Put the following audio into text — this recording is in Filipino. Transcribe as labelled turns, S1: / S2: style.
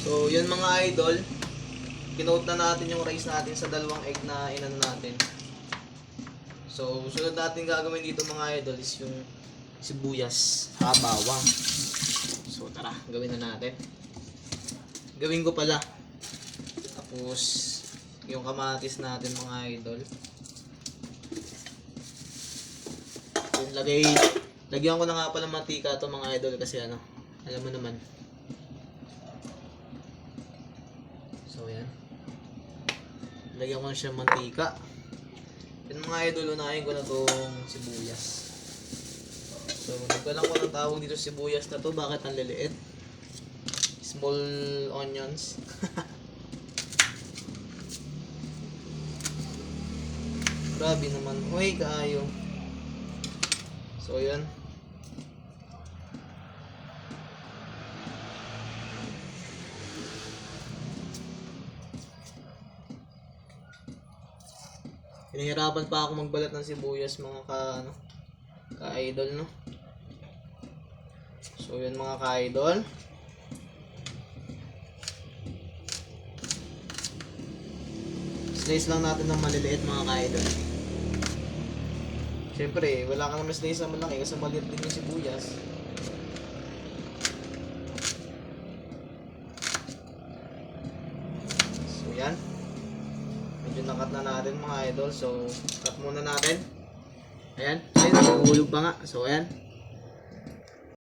S1: So, yun mga idol. Kinote na natin yung rice natin sa dalawang egg na inan natin. So, sunod natin gagawin dito mga idol is yung sibuyas, bawang. So, tara, gawin na natin. Gawin ko pala. Tapos, yung kamatis natin mga idol. Yung lagyan ko na nga pala mantika to mga idol kasi ano, alam mo naman. So, yan. Lagyan ko na siya mantika. Yan mga idol, unahin ko na tong sibuyas. So, nagkalang ko ng tawag dito sibuyas na to. Bakit ang liliit? Small onions. Grabe naman. Uy, kaayo. So, yan. Pinahirapan pa ako magbalat ng sibuyas mga ka-idol, no? So, yun mga ka-idol. Slice lang natin ng maliliit mga ka-idol. Siyempre, wala ka naman slice na malaki kasi maliit din yung sibuyas. So, yan. Medyo nakat na natin mga idol. So, cut muna natin. Ayan. Ayun, nahulog pa nga. So, ayan.